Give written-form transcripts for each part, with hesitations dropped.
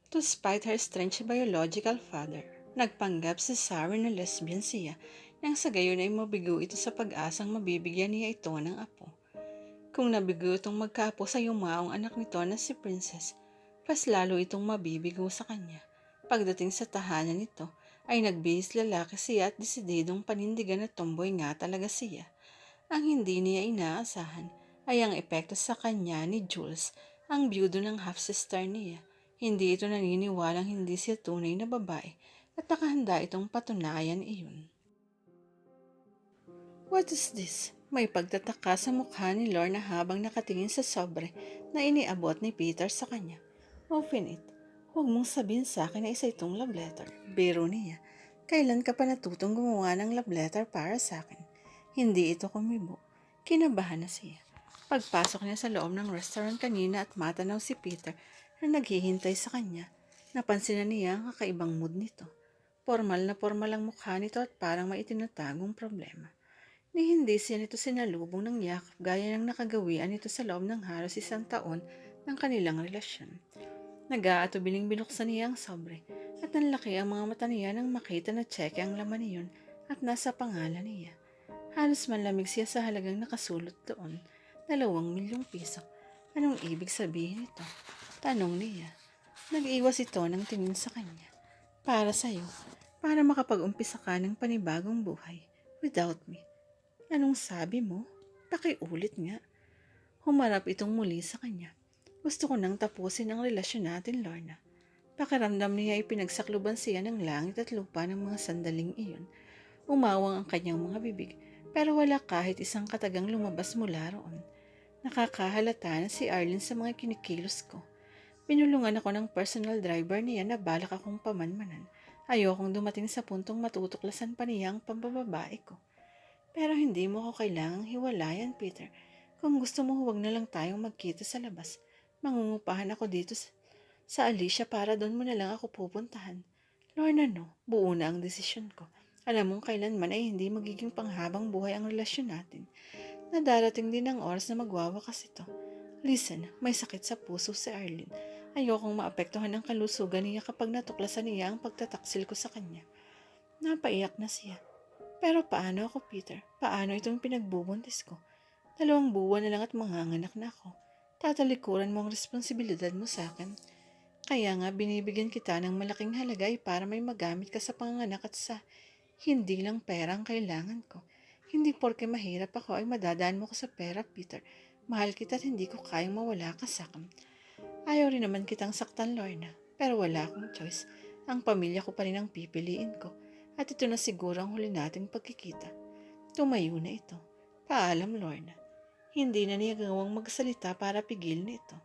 Despite her strange biological father, nagpanggap si Sarah na lesbian siya nang sa gayon ay mabigo ito sa pag-asang mabibigyan niya ito ng apo. Kung nabigo itong magkaapo sa yumaong anak nito na si Princess, mas lalo itong mabibigo sa kanya. Pagdating sa tahanan nito, ay nagbihis lalaki siya at desididong panindigan na tomboy nga talaga siya. Ang hindi niya inaasahan ay ang epekto sa kanya ni Jules, ang byudo ng half-sister niya. Hindi ito naniniwalang hindi siya tunay na babae at nakahanda itong patunayan iyon. What is this? May pagtataka sa mukha ni Lorna habang nakatingin sa sobre na iniabot ni Peter sa kanya. Open it. Huwag mong sabihin sa akin na isa itong love letter. Biro niya. Kailan ka pa natutong gumawa ng love letter para sa akin? Hindi ito kumibo. Kinabahan na siya. Pagpasok niya sa loob ng restaurant kanina at matanaw si Peter na naghihintay sa kanya, napansin na niya ang kakaibang mood nito. Formal na formal ang mukha nito at parang may itinatagong problema. Ni hindi siya nito sinalubong ng yakap gaya ng nakagawian nito sa loob ng halos isang taon ng kanilang relasyon. Nag-aatubiling binuksan niya ang sobre at nanlaki ang mga mata niya nang makita na tseke ang laman niyon at nasa pangalan niya. Halos manlamig siya sa halagang nakasulot doon, 2 milyong piso. Anong ibig sabihin ito? Tanong niya. Nag-iwas ito ng tingin sa kanya. Para sa'yo, para makapag-umpisa ka ng panibagong buhay, without me. Anong sabi mo? Pakiulit nga. Humarap itong muli sa kanya. Gusto ko nang tapusin ang relasyon natin, Lorna. Pakiramdam niya ay pinagsakluban siya ng langit at lupa ng mga sandaling iyon. Umawang ang kanyang mga bibig, pero wala kahit isang katagang lumabas mula roon. Nakakahalata na si Arlene sa mga kinikilos ko. Pinulungan ako ng personal driver niya na balak akong pamanmanan. Ayokong dumating sa puntong matutuklasan pa niya ang pambababae ko. Pero hindi mo ako kailangang hiwalayan, Peter. Kung gusto mo, huwag na lang tayong magkita sa labas. Mangungupahan ako dito sa Alicia para doon mo na lang ako pupuntahan. Lorna, no, buo na ang desisyon ko. Alam mong kailanman ay hindi magiging panghabang buhay ang relasyon natin. Nadarating din ang oras na magwawakas ito. Listen, may sakit sa puso si Arlene. Ayokong maapektuhan ang kalusugan niya kapag natuklasan niya ang pagtataksil ko sa kanya. Napaiyak na siya. Pero paano ako, Peter? Paano itong pinagbubuntis ko? 2 buwan na lang at manganganak na ako. Tatalikuran mo ang responsibilidad mo sa akin. Kaya nga binibigyan kita ng malaking halaga para may magamit ka sa panganganak at sa hindi lang pera ang kailangan ko. Hindi porke mahirap ako ay madadaan mo ko sa pera, Peter. Mahal kita at hindi ko kayang mawala ka sa akin. Ayaw rin naman kitang saktan, Lorna. Pero wala akong choice. Ang pamilya ko pa rin ang pipiliin ko. At ito na siguro ang huli nating pagkikita. Tumayo na ito. Paalam, Lorna. Hindi na niya gawang magsalita para pigilin ito.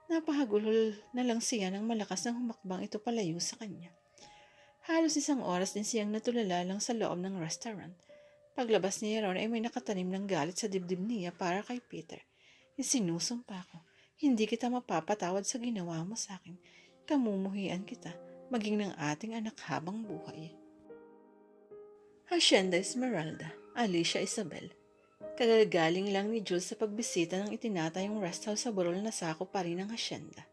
Napahagulhol na lang siya ng malakas ng humakbang ito palayo sa kanya. Halos isang oras din siyang natulala lang sa loob ng restaurant. Paglabas niya ron ay may nakatanim ng galit sa dibdib niya para kay Peter. Isinusumpa ko. Hindi kita mapapatawad sa ginawa mo sa akin. Kamumuhian kita, maging ng ating anak habang buhay. Hacienda Esmeralda, Alicia Isabel. Kagagaling lang ni Jules sa pagbisita ng itinatayong rest house sa burol na sakop pa rin ng hacienda.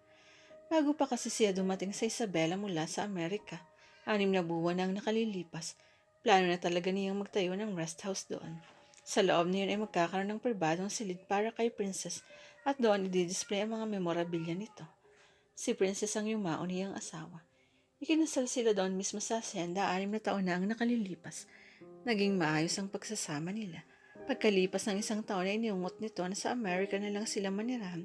Bago pa kasi siya dumating sa Isabela mula sa Amerika, 6 na buwan na ang nakalilipas, plano na talaga niyang magtayo ng rest house doon. Sa loob niyon ay magkakaroon ng pribadong silid para kay Princess at doon i-display ang mga memorabilia nito. Si Princess ang yumaon niyang asawa. Ikinasal sila doon mismo sa hacienda, 6 na taon na ang nakalilipas. Naging maayos ang pagsasama nila. Pagkalipas ng isang taon ay iniungot nito na sa Amerika na lang sila manirahan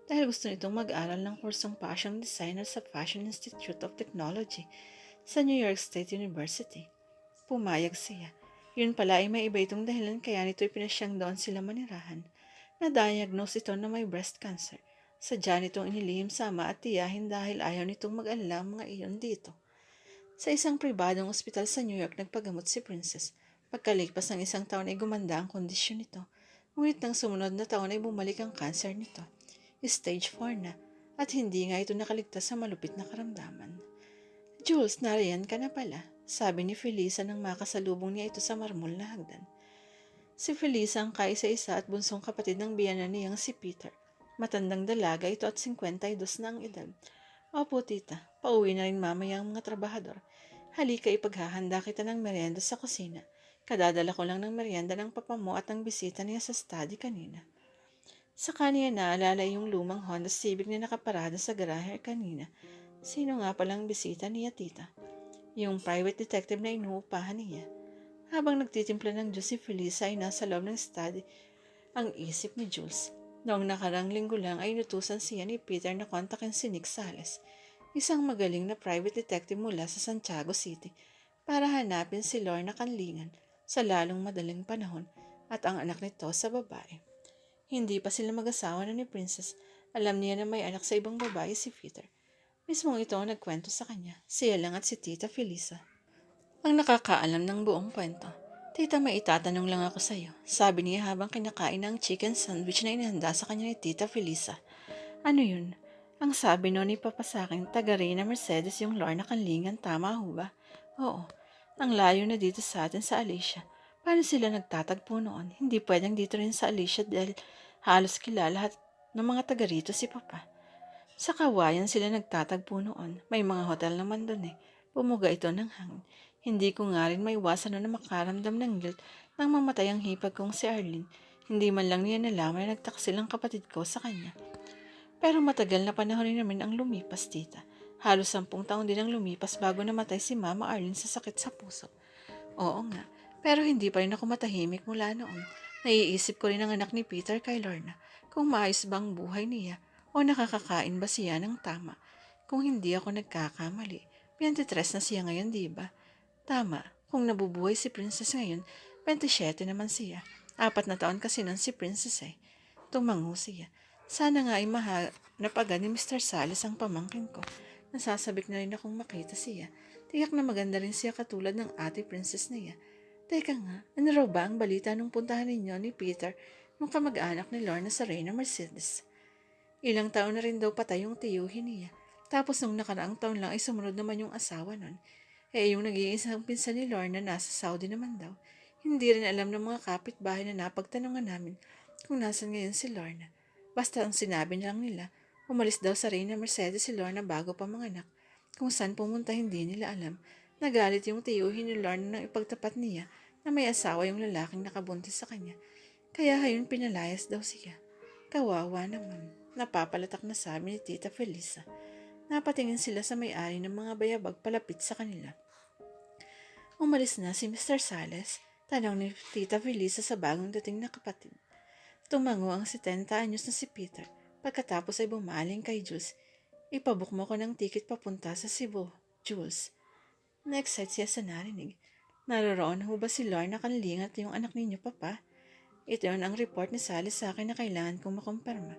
dahil gusto nitong mag-aral ng kursong fashion designer sa Fashion Institute of Technology sa New York State University. Pumayag siya. Yun pala ay may iba itong dahilan kaya nito ipinasyang doon sila manirahan. Na-diagnose ito na may breast cancer. Sadya nitong inilihim sa ama at tiyahin dahil ayaw nitong mag-alala ang mga iyon dito. Sa isang pribadong ospital sa New York nagpagamot si Princess. Pagkalipas ng isang taon ay gumanda ang kondisyon nito. Ngunit ng sumunod na taon ay bumalik ang cancer nito. Stage 4 na at hindi nga ito nakaligtas sa malupit na karamdaman. Jules, nariyan ka na pala, sabi ni Felisa nang makasalubong niya ito sa marmol na hagdan. Si Felisa ang kaisa-isa at bunsong kapatid ng biyanan niyang si Peter. Matandang dalaga ito at 52 na ang edad. Opo, tita. Pauwi na rin mamaya ang mga trabahador. Halika, ipaghahanda kita ng merienda sa kusina. Kadadala ko lang ng merienda ng papa mo at ng bisita niya sa study kanina. Saka niya naalala yung lumang Honda Civic na nakaparada sa garahe kanina. Sino nga palang bisita niya, tita? Yung private detective na inuupahan niya. Habang nagtitimpla ng juice si Felisa ay nasa loob ng study ang isip ni Jules. Noong nakarang linggo lang ay inutusan siya ni Peter na kontakin si Nick Sales, isang magaling na private detective mula sa Santiago City, para hanapin si Lorna Canlingan sa lalong madaling panahon at ang anak nito sa babae. Hindi pa sila mag-asawa na ni Princess. Alam niya na may anak sa ibang babae si Peter. Mismong ito ang nagkwento sa kanya. Siya lang at si Tita Felisa ang nakakaalam ng buong kwento. Tita, may itatanong lang ako sa iyo, sabi niya habang kinakain ng chicken sandwich na inihanda sa kanya ni Tita Felisa. Ano yun? Ang sabi no ni Papa sa akin, taga Reyna Mercedes yung Lorna Canlingan, tama ho ba? Oo. Ang layo na dito sa atin sa Alicia. Paano sila nagtatagpo noon? Hindi pwedeng dito rin sa Alicia dahil halos kilala lahat ng mga taga rito si Papa. Sa Kawayan sila nagtatagpo noon. May mga hotel naman doon eh. Bumuga ito ng hangin. Hindi ko nga rin maiwasan na makaramdam ng guilt nang mamatay ang hipag kong si Arlene. Hindi man lang niya nalaman na nagtaksil ang kapatid ko sa kanya. Pero matagal na panahon rin namin ang lumipas, tita. Halos 10 taon din ang lumipas bago namatay si Mama Arlene sa sakit sa puso. Oo nga, pero hindi pa rin ako matahimik mula noon. Naiisip ko rin ang anak ni Peter kay Lorna, kung maayos ba ang buhay niya o nakakakain ba siya ng tama. Kung hindi ako nagkakamali, 23 na siya ngayon, di ba? Tama, kung nabubuhay si Princess ngayon, 27 naman siya. 4 na taon kasi nun si Princess eh. Tumango siya. Sana nga ay mahanap agad ni Mr. Salis ang pamangkin ko. Nasasabik na rin akong makita siya. Tiyak na maganda rin siya katulad ng ate Princess niya. Teka nga, ano raw ba ang balita nung puntahan ninyo ni Peter nung kamag-anak ni Lorna sa Reyna Mercedes? Ilang taon na rin daw patay yung tiyuhin niya. Tapos nung nakaraang taon lang ay sumunod naman yung asawa nun. Yung nag-iisang pinsan ni Lorna nasa Saudi naman daw. Hindi rin alam ng mga kapitbahay na napagtanungan namin kung nasan ngayon si Lorna. Basta ang sinabi lang nila, umalis daw sa Reyna Mercedes si Lorna bago pa manganak. Kung saan pumunta hindi nila alam. Nagalit yung tiyuhin ni Lorna nang ipagtapat niya na may asawa yung lalaking nakabuntis sa kanya. Kaya hayon pinalayas daw siya. Kawawa naman. Napapalatak na sabi ni Tita Felisa. Napatingin sila sa may-ari ng mga bayabag palapit sa kanila. Umalis na si Mr. Sales, tanong ni Tita Felisa sa bagong dating na kapatid. Tumango ang 70 anyos na si Peter. Pagkatapos ay bumaling kay Jules. Ipabook mo ko ng ticket papunta sa Cebu, Jules. Na-excite siya sa narinig. Naroroon ho ba si Lorna Canlingan at yung anak ninyo, Papa? Ito yun ang report ni Sally sa akin na kailangan kong makumpirma.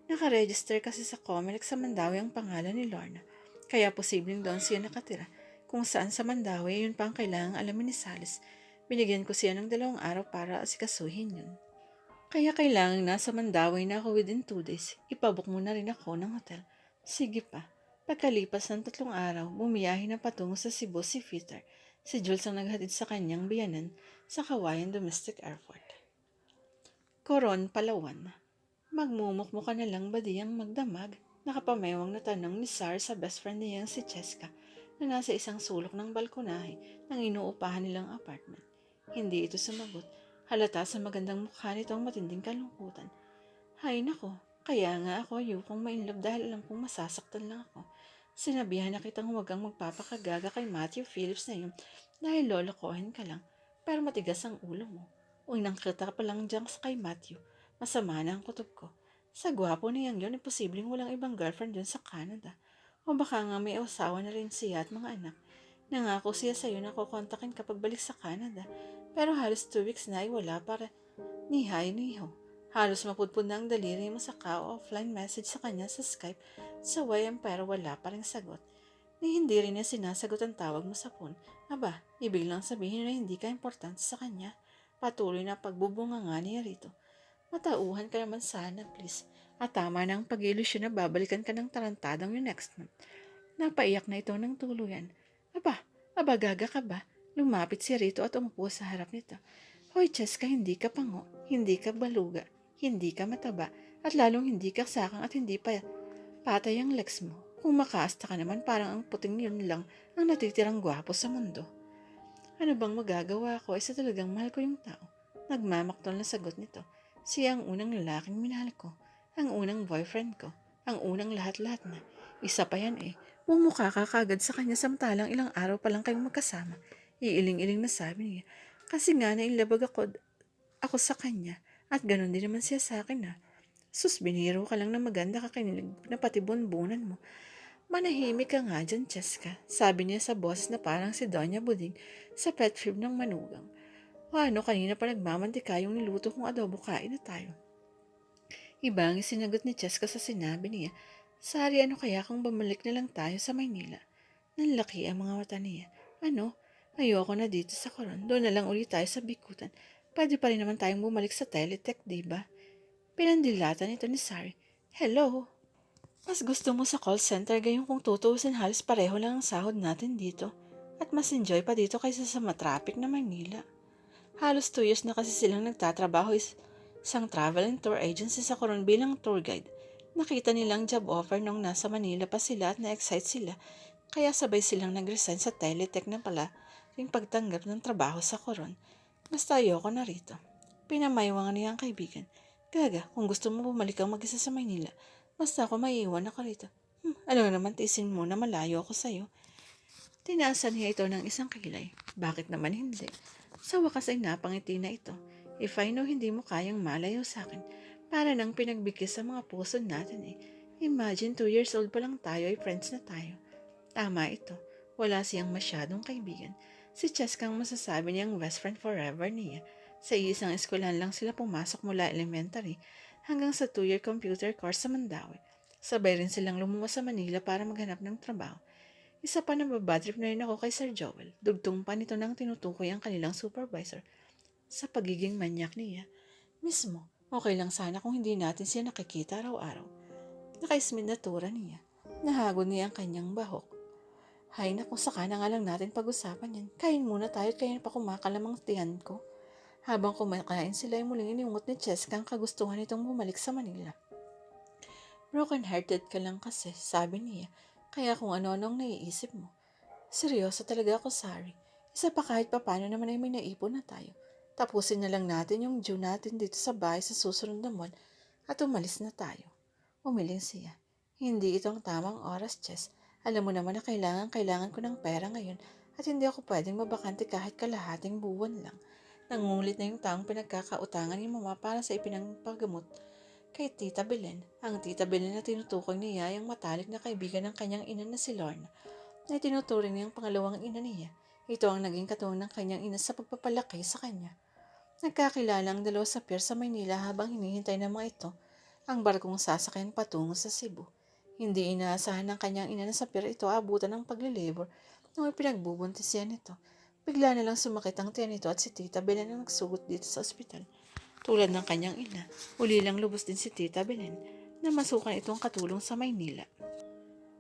Nakaregister kasi sa Comelec sa Mandawi ang pangalan ni Lorna. Kaya posibleng doon siya nakatira. Kung saan sa Mandawi, yun pa ang kailangang alamin ni Salis. Binigyan ko siya ng 2 araw para asikasuhin yun. Kaya kailangan nasa Mandawi na ako within 2 days. Ipabook mo na rin ako ng hotel. Sige pa. Pagkalipas ng 3 araw, bumiyahe na patungo sa Cebu si Peter. Si Jules ang naghatid sa kanyang biyanan sa Kawayan Domestic Airport. Coron, Palawan. Magmumukmo ka na lang ba diyang magdamag? Nakapamewang na tanong ni Sar sa best friend niyang si Cheska na nasa isang sulok ng balkonahe ng inuupahan nilang apartment. Hindi ito sumagot. Halata sa magandang mukha nito ang matinding kalungkutan. Hay nako, kaya nga ako ayokong mainlove dahil alam kong masasaktan lang ako. Sinabihan na kitang huwag kang magpapakagaga kay Matthew Phillips na yun dahil lolokohin ka lang, pero matigas ang ulo mo. Unang kita pa lang dyan kay Matthew. Masama na ang kutob ko. Sa gwapo niyang yun, imposibleng walang ibang girlfriend dyan sa Canada. O baka nga may asawa na rin siya at mga anak. Nangako siya sa'yo na kukontakin kapag balik sa Canada. Pero halos 2 weeks na ay wala para ni hi ni ho. Halos mapudpud na ang daliri mo sa offline message sa kanya sa Skype sa YM pero wala pa rin sagot. Ni hindi rin niya sinasagot ang tawag mo sa phone. Aba, ibig lang sabihin na hindi ka importante sa kanya. Patuloy na pagbubunga nga niya rito. Matauhan ka naman sana, please. At tama na ang pag-ilusyon na babalikan ka ng tarantadang yung next month. Napaiyak na ito ng tuluyan. Aba, gaga ka ba? Lumapit si Rito at umupo sa harap nito. Hoy, Cheska, hindi ka pango, hindi ka baluga, hindi ka mataba, at lalong hindi ka sakang at hindi pa patay ang legs mo. Kung makaasta ka naman, parang ang puting yun lang ang natitirang gwapo sa mundo. Ano bang magagawa ko? Isa talagang mahal ko yung tao. Nagmamaktol na sagot nito. Siya ang unang lalaking minahal ko. Ang unang boyfriend ko. Ang unang lahat-lahat na. Isa pa yan eh. Mumukha ka kagad sa kanya samantalang ilang araw pa lang kayong magkasama. Iiling-iling na sabi niya. Kasi nga nailabag ako sa kanya. At ganun din naman siya sa akin ha. Sus, biniro ka lang na maganda kakinilig na pati bonbonan mo. Manahimik ka nga dyan, Cheska. Sabi niya sa boss na parang si Doña Buding sa pet food ng manugang. O ano, kanina pa nagmamantika yung niluto kong adobo, kain na tayo. Iba ang sinagot ni Cheska sa sinabi niya. Sari, ano kaya kung bumalik na lang tayo sa Maynila? Nanlaki ang mga mata niya. Ano? Ayoko na dito sa Coron. Doon na lang ulit tayo sa Bikutan. Pwede pa rin naman tayong bumalik sa Teletech, diba? Pinandilatan nito ni Sari. Hello? Mas gusto mo sa call center gayong kung tutuusin halos pareho lang ang sahod natin dito. At mas enjoy pa dito kaysa sa matraffic na Maynila. Halos 2 years na kasi silang nagtatrabaho isang travel and tour agency sa Coron bilang tour guide. Nakita nilang job offer nung nasa Manila pa sila at na-excite sila. Kaya sabay silang nag-resign sa Teletech na pala yung pagtanggap ng trabaho sa Coron. Basta ayoko na rito. Pinamaywangan niya ang kaibigan. Gaga, kung gusto mo bumalik kang mag-isa sa Maynila, basta ako maiiwan ako rito. Alam naman, tiisin mo na malayo ako sa'yo. Tinaasan niya ito ng isang kilay. Bakit naman hindi? Sa wakas ay napangiti na ito. If I know hindi mo kayang malayo sa akin, para nang pinagbigkis sa mga puso natin eh. Imagine 2 years old pa lang tayo ay friends na tayo. Tama ito. Wala siyang masyadong kaibigan. Si Cheska ang masasabi niyang best friend forever niya. Sa isang eskwelahan lang sila pumasok mula elementary hanggang sa 2-year computer course sa Mandaue. Sabay rin silang lumuwas sa Manila para maghanap ng trabaho. Isa pa na babadrip na rin ako kay Sir Joel. Dugtong pa nito nang tinutukoy ang kanilang supervisor sa pagiging manyak niya. Mismo, okay lang sana kung hindi natin siya nakikita araw-araw. Nakaismid na tura niya. Nahagod niya ang kanyang bahok. Hay na, kung saka na nga lang natin pag-usapan yan. Kain muna tayo at kain pa kumakalamang tiyan ko. Habang kumakain sila ay muling iniungot ni Cheska ang kagustuhan nitong bumalik sa Manila. Broken-hearted ka lang kasi, sabi niya. Kaya kung ano-ano ang naiisip mo. Seryoso talaga ako, sorry. Isa pa kahit papano naman ay may naipon na tayo. Tapusin na lang natin yung due natin dito sa bahay sa susunod na buwan at umalis na tayo. Umiling siya. Hindi ito ang tamang oras, Chess. Alam mo naman na kailangan ko ng pera ngayon at hindi ako pwedeng mabakante kahit kalahating buwan lang. Nangungulit na yung taong pinagkakautangan ni Mama para sa ipinangpagamot kay Tita Belen. Ang Tita Belen na tinutukoy niya ay ang matalik na kaibigan ng kanyang ina na si Lorna, na tinuturing niyang pangalawang ina niya. Ito ang naging katuwang ng kanyang ina sa pagpapalaki sa kanya. Nagkakilala ang dalawa sa pier sa Maynila habang hinihintay ng mga ito ang barkong sasakyan patungo sa Cebu. Hindi inaasahan ng kanyang ina na sa pier ito abutan ng paglilibor nung ipinagbubuntis siya nito. Bigla na lang sumakit ang tiyan nito at si Tita Belen ang nagsugot dito sa ospital. Tulad ng kanyang ina, uli lang lubos din si Tita Belen na masukan itong katulong sa Maynila.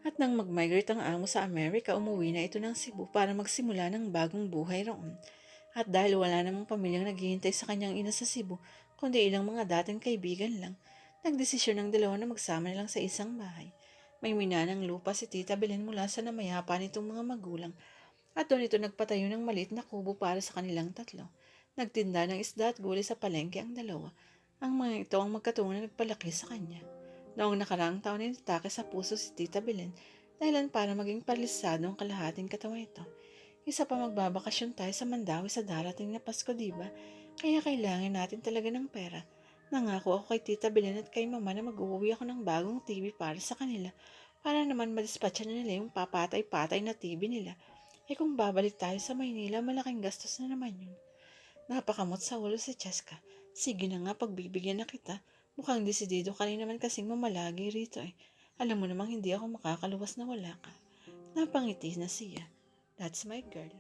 At nang mag-migrate ang amo sa Amerika, umuwi na ito ng Cebu para magsimula ng bagong buhay roon. At dahil wala namang pamilyang naghihintay sa kanyang ina sa Cebu, kundi ilang mga dating kaibigan lang, nagdesisyon ng dalawa na magsama na lang sa isang bahay. May minanang lupa si Tita Belen mula sa namayapa nitong mga magulang. At doon ito nagpatayo ng maliit na kubo para sa kanilang tatlo. Nagtinda ng isda at gulay sa palengke ang dalawa. Ang mga ito ang magkatungo na nagpalaki sa kanya. Noong nakaraang taon ay natake sa puso si Tita Belen dahilan para maging paralisado ang kalahating katawan ito. Isa pa magbabakasyon tayo sa Mandaue sa darating na Pasko, diba? Kaya kailangan natin talaga ng pera. Nangako ako kay Tita Belen at kay Mama na mag-uwi ako ng bagong TV para sa kanila para naman madispatcha na nila yung papatay-patay na TV nila. Kung babalik tayo sa Maynila, malaking gastos na naman yun. Napakamot sa ulo si Cheska. Sige na nga, pagbibigyan na kita. Mukhang desidido ka rin naman kasing mamalagi rito eh. Alam mo namang hindi ako makakaluwas na wala ka. Napangiti na siya. That's my girl.